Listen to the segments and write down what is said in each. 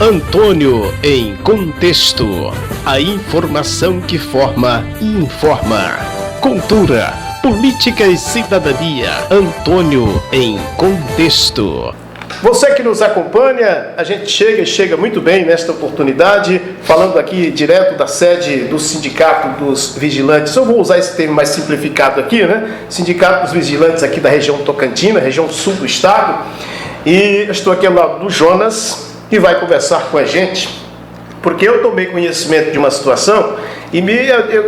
Antônio em Contexto. A informação que forma e informa. Cultura, política e cidadania. Antônio em Contexto. Você que nos acompanha, a gente chega muito bem nesta oportunidade, falando aqui direto da sede do Sindicato dos Vigilantes. Eu vou usar esse termo mais simplificado aqui, né? Sindicato dos Vigilantes aqui da região Tocantina, região sul do estado. E eu estou aqui ao lado do Jonas, que vai conversar com a gente, porque eu tomei conhecimento de uma situação e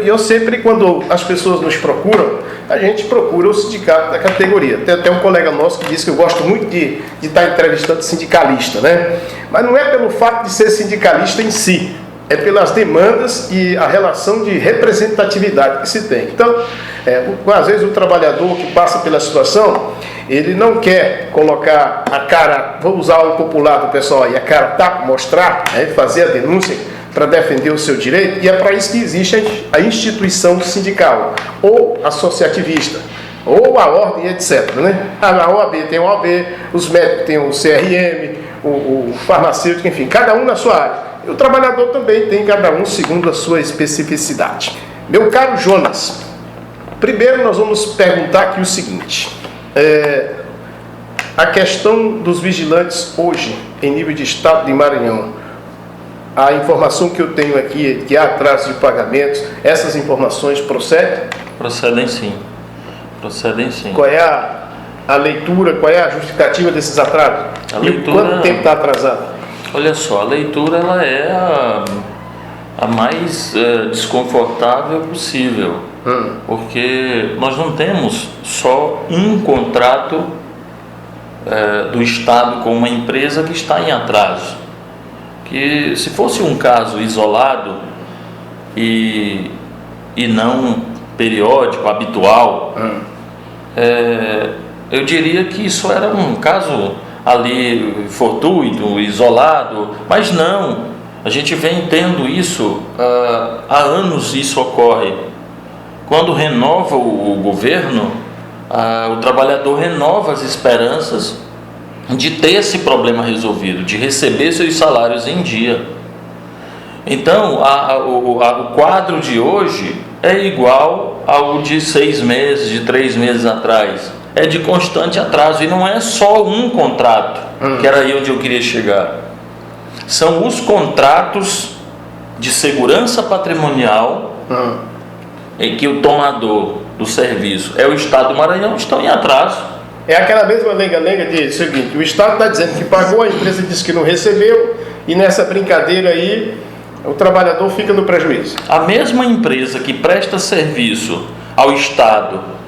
eu sempre, quando as pessoas nos procuram, a gente procura o sindicato da categoria. Tem até um colega nosso que disse que eu gosto muito de estar entrevistando sindicalista, né? Mas não é pelo fato de ser sindicalista em si, é pelas demandas e a relação de representatividade que se tem. Então, às vezes o trabalhador que passa pela situação, ele não quer colocar a cara, vou usar o popular do pessoal aí, a cara tapa, mostrar, fazer a denúncia para defender o seu direito, e é para isso que existe a instituição sindical, ou associativista, ou a ordem, etc. Né? A OAB tem a OAB, os médicos têm o CRM, o farmacêutico, enfim, cada um na sua área. E o trabalhador também tem cada um segundo a sua especificidade. Meu caro Jonas, primeiro nós vamos perguntar aqui o seguinte: a questão dos vigilantes hoje, em nível de estado de Maranhão, a informação que eu tenho aqui é que há atraso de pagamentos, essas informações procedem? Procedem sim. Qual é a leitura, qual é a justificativa desses atrasos? Quanto tempo está atrasado? Olha só, a leitura ela é a mais desconfortável possível, porque nós não temos só um contrato do Estado com uma empresa que está em atraso. Que se fosse um caso isolado e não periódico, habitual, eu diria que isso era um caso ali fortuito, isolado, mas não, a gente vem tendo isso, há anos isso ocorre. Quando renova o governo, o trabalhador renova as esperanças de ter esse problema resolvido, de receber seus salários em dia. Então, o quadro de hoje é igual ao de 6 meses, de 3 meses atrás. É de constante atraso, e não é só um contrato, que era aí onde eu queria chegar. São os contratos de segurança patrimonial em que o tomador do serviço é o Estado do Maranhão, estão em atraso. É aquela mesma lenga-lenga de seguinte: o Estado está dizendo que pagou, a empresa disse que não recebeu, e nessa brincadeira aí o trabalhador fica no prejuízo. A mesma empresa que presta serviço ao Estado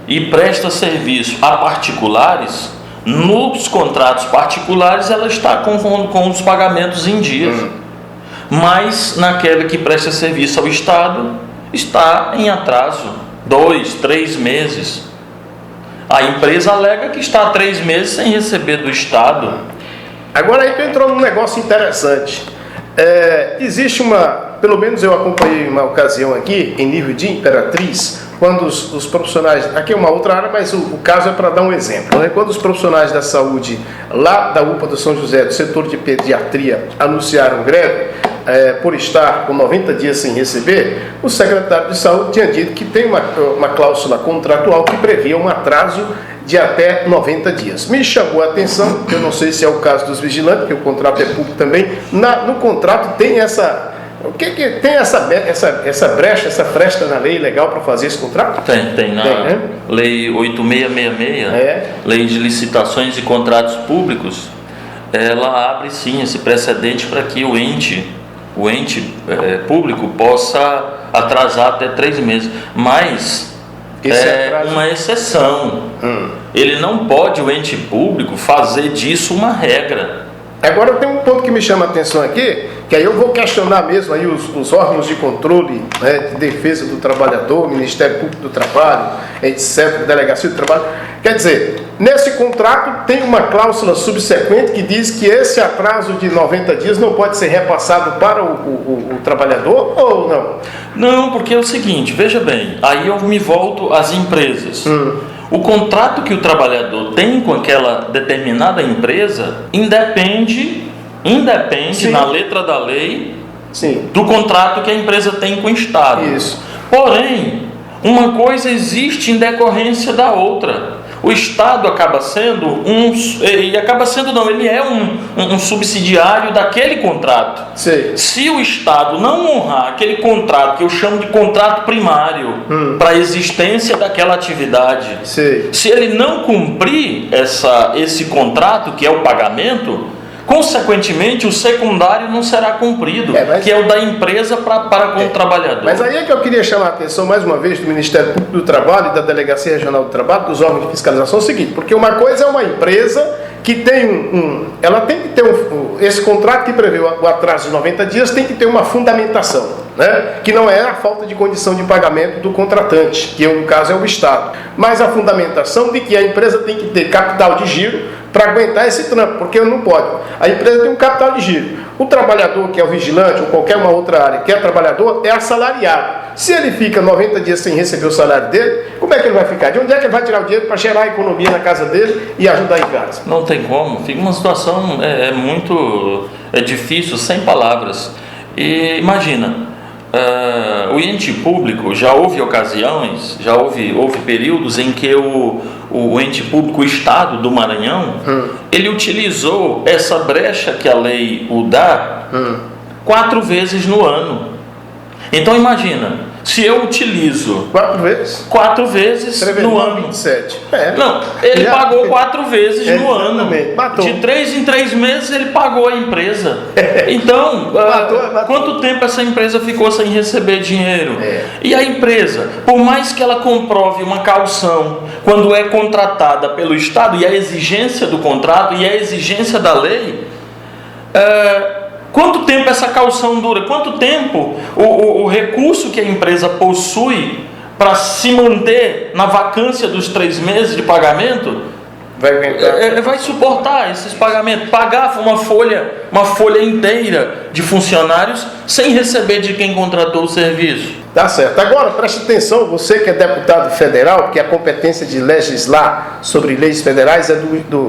e presta serviço a particulares, nos contratos particulares ela está com os pagamentos em dias, mas naquela que presta serviço ao Estado está em atraso, 2, 3 meses. A empresa alega que está há 3 meses sem receber do Estado. Agora aí tu entrou num negócio interessante. Existe pelo menos eu acompanhei uma ocasião aqui, em nível de Imperatriz, quando os profissionais, aqui é uma outra área, mas o caso é para dar um exemplo, né? Quando os profissionais da saúde, lá da UPA do São José, do setor de pediatria, anunciaram greve, por estar com 90 dias sem receber, o secretário de saúde tinha dito que tem uma cláusula contratual que previa um atraso de até 90 dias. Me chamou a atenção, eu não sei se é o caso dos vigilantes, porque o contrato é público também, no contrato tem tem essa brecha, essa fresta na lei legal para fazer esse contrato? Tem na né? Lei 8666, Lei de Licitações e Contratos Públicos, ela abre sim esse precedente para que o ente público possa atrasar até 3 meses, mas uma exceção. Ele não pode, o ente público, fazer disso uma regra. Agora tem um ponto que me chama a atenção aqui, que aí eu vou questionar mesmo aí os órgãos de controle, de defesa do trabalhador, Ministério Público do Trabalho, etc., Delegacia do Trabalho. Quer dizer, nesse contrato tem uma cláusula subsequente que diz que esse atraso de 90 dias não pode ser repassado para o trabalhador, ou não? Não, porque é o seguinte, veja bem, aí eu me volto às empresas. O contrato que o trabalhador tem com aquela determinada empresa independe independe, Sim. na letra da lei, Sim. do contrato que a empresa tem com o Estado. Isso. Porém, uma coisa existe em decorrência da outra. O Estado acaba sendo ele é um subsidiário daquele contrato. Sim. Se o Estado não honrar aquele contrato, que eu chamo de contrato primário, para a existência daquela atividade, Sim. se ele não cumprir esse contrato, que é o pagamento, consequentemente o secundário não será cumprido, que é o da empresa para com o trabalhador. Mas aí é que eu queria chamar a atenção mais uma vez do Ministério Público do Trabalho e da Delegacia Regional do Trabalho, dos órgãos de fiscalização, é o seguinte, porque uma coisa é uma empresa que tem ela tem que ter esse contrato que prevê o atraso de 90 dias, tem que ter uma fundamentação, né? Que não é a falta de condição de pagamento do contratante, que no caso é o Estado, mas a fundamentação de que a empresa tem que ter capital de giro para aguentar esse trampo, porque não pode. A empresa tem um capital de giro. O trabalhador, que é o vigilante, ou qualquer uma outra área, que é trabalhador, é assalariado. Se ele fica 90 dias sem receber o salário dele, como é que ele vai ficar? De onde é que ele vai tirar o dinheiro para gerar a economia na casa dele e ajudar em casa? Não tem como. Fica uma situação muito difícil, sem palavras. E imagina, o ente público, já houve ocasiões, já houve períodos em que o ente público, o Estado do Maranhão, ele utilizou essa brecha que a lei o dá 4 vezes no ano. Então imagina, se eu utilizo 4 vezes? 4 vezes no ano. 27. Não, ele pagou 4 vezes no ano. Matou. De 3 em 3 meses ele pagou a empresa. Então, matou. quanto tempo essa empresa ficou sem receber dinheiro? E a empresa, por mais que ela comprove uma caução quando é contratada pelo Estado, e a exigência do contrato e a exigência da lei, quanto tempo essa caução dura? Quanto tempo o recurso que a empresa possui para se manter na vacância dos 3 meses de pagamento vai suportar esses pagamentos? Pagar uma folha inteira de funcionários sem receber de quem contratou o serviço. Tá certo. Agora, preste atenção, você que é deputado federal, porque a competência de legislar sobre leis federais é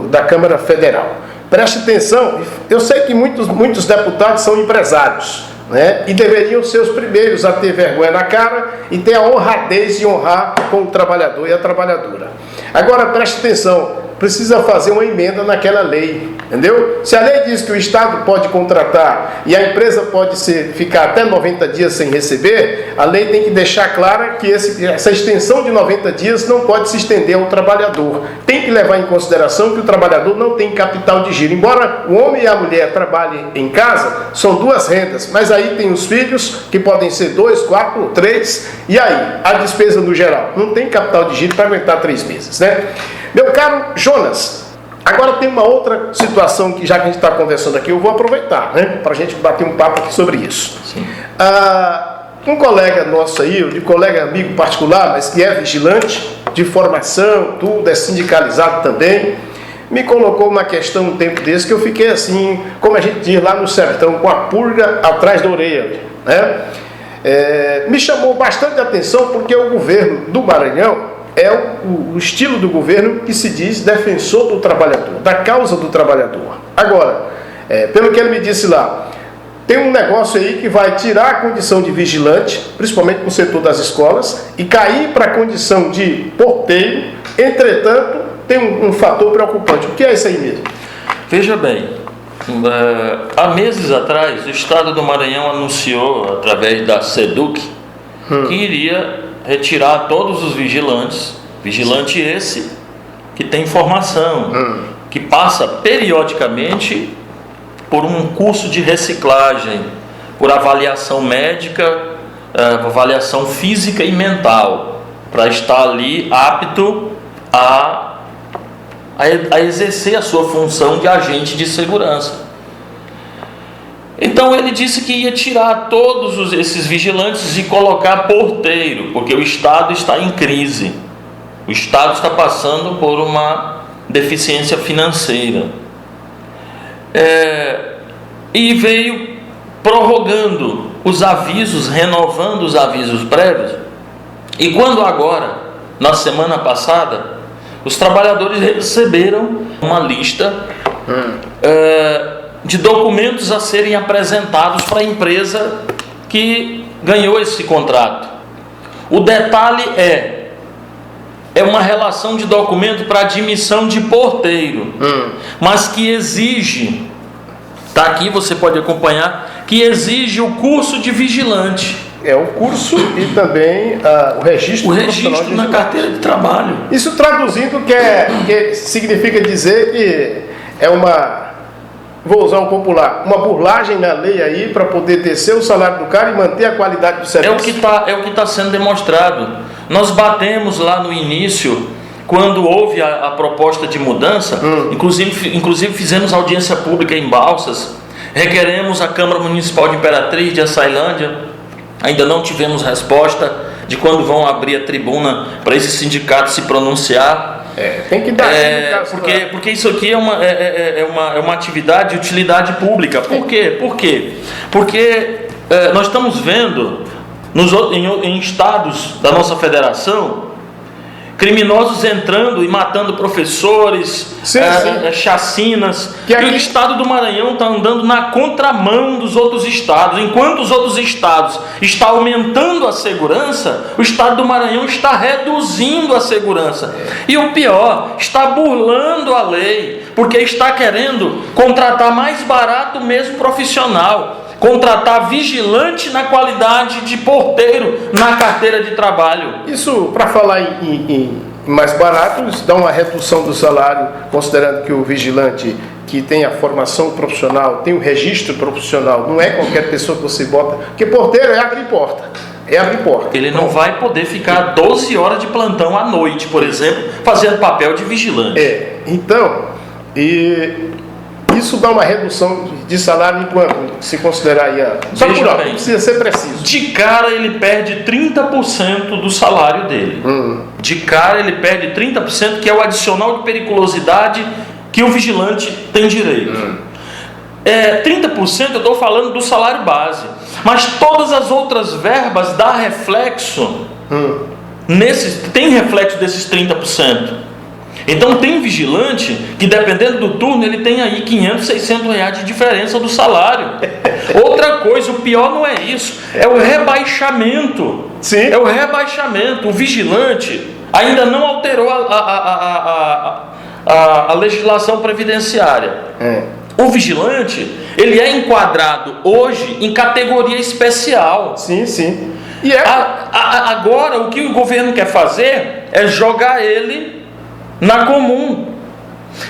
da Câmara Federal. Preste atenção, eu sei que muitos deputados são empresários, né? E deveriam ser os primeiros a ter vergonha na cara e ter a honradez de honrar com o trabalhador e a trabalhadora. Agora, preste atenção, precisa fazer uma emenda naquela lei, entendeu? Se a lei diz que o Estado pode contratar e a empresa pode ficar até 90 dias sem receber, a lei tem que deixar clara que essa extensão de 90 dias não pode se estender ao trabalhador. Tem que levar em consideração que o trabalhador não tem capital de giro. Embora o homem e a mulher trabalhem em casa, são 2 rendas, mas aí tem os filhos, que podem ser 2, 4, 3, e aí, a despesa no geral. Não tem capital de giro para aguentar 3 meses, né? Meu caro Jonas, agora tem uma outra situação que, já que a gente está conversando aqui, eu vou aproveitar, né, para a gente bater um papo aqui sobre isso. Um colega nosso aí, de colega amigo particular, mas que é vigilante, de formação, tudo, é sindicalizado também, me colocou uma questão um tempo desse que eu fiquei assim, como a gente diz lá no sertão, com a pulga atrás da orelha, né? Me chamou bastante atenção porque o governo do Maranhão é o estilo do governo que se diz defensor do trabalhador, da causa do trabalhador. Agora, pelo que ele me disse lá, tem um negócio aí que vai tirar a condição de vigilante, principalmente no setor das escolas, e cair para a condição de porteiro. Entretanto, tem um fator preocupante. O que é isso aí mesmo? Veja bem, há meses atrás, o Estado do Maranhão anunciou, através da SEDUC, que iria retirar todos os vigilantes, vigilante esse que tem formação, que passa periodicamente por um curso de reciclagem, por avaliação médica, avaliação física e mental, para estar ali apto a exercer a sua função de agente de segurança. Então ele disse que ia tirar todos esses vigilantes e colocar porteiro, porque o Estado está em crise. O Estado está passando por uma deficiência financeira. E veio prorrogando os avisos, renovando os avisos prévios. E quando agora, na semana passada, os trabalhadores receberam uma lista de documentos a serem apresentados para a empresa que ganhou esse contrato. O detalhe é uma relação de documento para admissão de porteiro, mas que exige, está aqui, você pode acompanhar, que exige o curso de vigilante. O curso e também o registro. O registro na carteira de trabalho. Isso traduzindo que significa dizer que é uma, vou usar um popular, uma burlagem na lei aí para poder descer o salário do cara e manter a qualidade do serviço. É o que está sendo demonstrado. Nós batemos lá no início, quando houve a proposta de mudança, inclusive fizemos audiência pública em Balsas, requeremos a Câmara Municipal de Imperatriz, de Açailândia, ainda não tivemos resposta de quando vão abrir a tribuna para esse sindicato se pronunciar. Tem que dar porque isso aqui é uma atividade de utilidade pública. Por quê? Porque nós estamos vendo em estados da nossa federação criminosos entrando e matando professores, chacinas, e o estado do Maranhão está andando na contramão dos outros estados. Enquanto os outros estados estão aumentando a segurança, o estado do Maranhão está reduzindo a segurança. E o pior, está burlando a lei, porque está querendo contratar mais barato o mesmo profissional, contratar vigilante na qualidade de porteiro na carteira de trabalho. Isso, para falar em mais barato, isso dá uma redução do salário, considerando que o vigilante que tem a formação profissional, tem o registro profissional, não é qualquer pessoa que você bota, porque porteiro é abrir porta. Ele não vai poder ficar 12 horas de plantão à noite, por exemplo, fazendo papel de vigilante. Isso dá uma redução de salário enquanto se considerar aí não precisa ser preciso. De cara ele perde 30% do salário dele. De cara ele perde 30%, que é o adicional de periculosidade que o vigilante tem direito. 30% eu estou falando do salário base, mas todas as outras verbas dá reflexo, tem reflexo desses 30%. Então tem vigilante que, dependendo do turno, ele tem aí 500, 600 reais de diferença do salário. Outra coisa, o pior não é isso, é o rebaixamento. Sim. É o rebaixamento. O vigilante ainda não alterou a legislação previdenciária. O vigilante, ele é enquadrado hoje em categoria especial. Sim. E agora, o que o governo quer fazer é jogar ele na comum.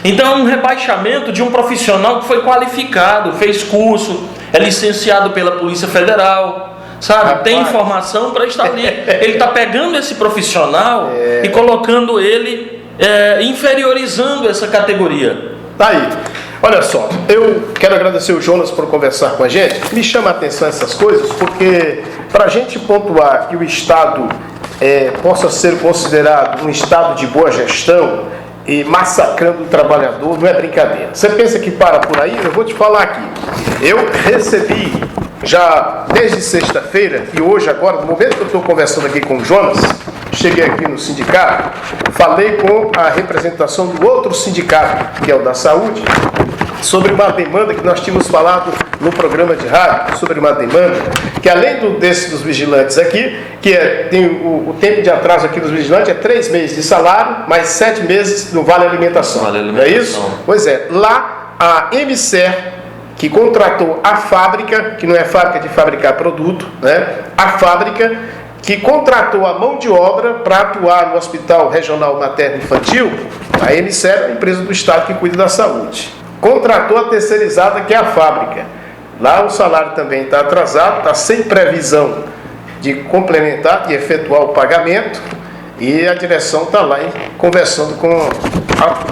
Então é um rebaixamento de um profissional que foi qualificado, fez curso, é licenciado pela Polícia Federal, sabe? Tem informação para estar ali. Ele está pegando esse profissional e colocando ele, inferiorizando essa categoria. Tá aí. Olha só, eu quero agradecer o Jonas por conversar com a gente. Me chama a atenção essas coisas, porque para a gente pontuar que o Estado possa ser considerado um estado de boa gestão e massacrando o trabalhador, não é brincadeira. Você pensa que para por aí? Eu vou te falar aqui. Eu recebi já desde sexta-feira e hoje agora, no momento que eu estou conversando aqui com o Jonas, cheguei aqui no sindicato, falei com a representação do outro sindicato, que é o da saúde, sobre uma demanda que nós tínhamos falado no programa de rádio, sobre uma demanda que além dos vigilantes aqui, que tem o tempo de atraso aqui dos vigilantes, é 3 meses de salário, mais 7 meses no Vale Alimentação. Não é isso? Pois é, lá a MCER, que contratou a fábrica, que não é fábrica de fabricar produto, né? A fábrica que contratou a mão de obra para atuar no Hospital Regional Materno Infantil, a MCER é a empresa do Estado que cuida da saúde. Contratou a terceirizada, que é a fábrica. Lá o salário também está atrasado, está sem previsão de complementar, de efetuar o pagamento, e a direção está lá conversando com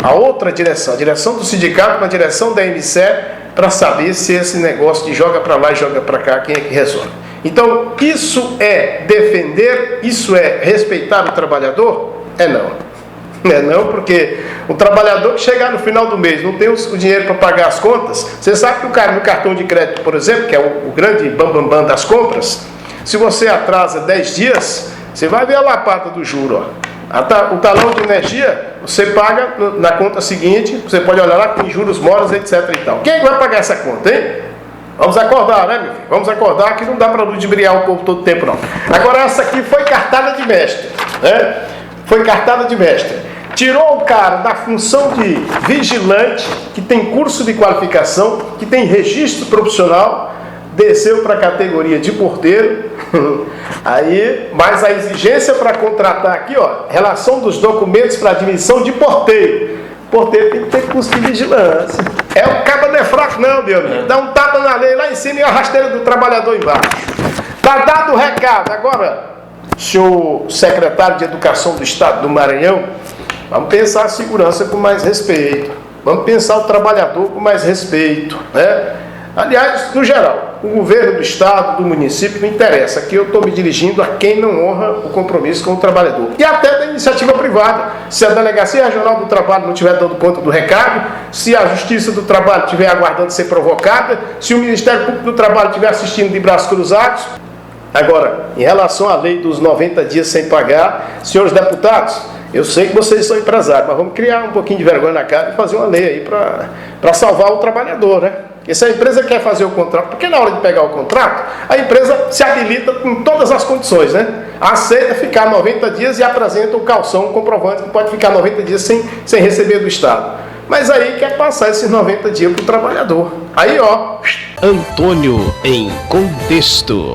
a outra direção, a direção do sindicato com a direção da MCER, para saber se esse negócio de joga para lá e joga para cá, quem é que resolve. Então, isso é defender, isso é respeitar o trabalhador? Não, porque o trabalhador que chegar no final do mês não tem o dinheiro para pagar as contas. Você sabe que o cara no cartão de crédito, por exemplo, que é o grande bambambam das compras, se você atrasa 10 dias, você vai ver a lapada do juro. O talão de energia você paga na conta seguinte, você pode olhar lá, tem juros, moras, etc e tal. Quem é que vai pagar essa conta, hein? Vamos acordar, né, meu filho? Vamos acordar que não dá para ludibriar o povo todo tempo, não. Agora, essa aqui foi cartada de mestre, né? Foi cartada de mestre. Tirou o cara da função de vigilante, que tem curso de qualificação, que tem registro profissional, desceu para a categoria de porteiro. Aí, mas a exigência para contratar aqui, ó, relação dos documentos para admissão de porteiro. Porteiro tem que ter curso de vigilância. É o cabo não é fraco, não, Deus. Dá um tapa na lei lá em cima e a rasteira do trabalhador embaixo. Tá dado o recado. Agora, senhor secretário de Educação do Estado do Maranhão, vamos pensar a segurança com mais respeito. Vamos pensar o trabalhador com mais respeito, né? Aliás, no geral, o governo do estado, do município, não interessa. Aqui eu estou me dirigindo a quem não honra o compromisso com o trabalhador. E até da iniciativa privada. Se a Delegacia Regional do Trabalho não estiver dando conta do recado, se a Justiça do Trabalho estiver aguardando ser provocada, se o Ministério Público do Trabalho estiver assistindo de braços cruzados. Agora, em relação à lei dos 90 dias sem pagar, senhores deputados, eu sei que vocês são empresários, mas vamos criar um pouquinho de vergonha na cara e fazer uma lei aí para salvar o trabalhador, né? Porque se a empresa quer fazer o contrato, porque na hora de pegar o contrato, a empresa se habilita com todas as condições, né? Aceita ficar 90 dias e apresenta o calção, o comprovante que pode ficar 90 dias sem receber do Estado. Mas aí quer passar esses 90 dias para o trabalhador. Aí, ó. Antônio em Contexto.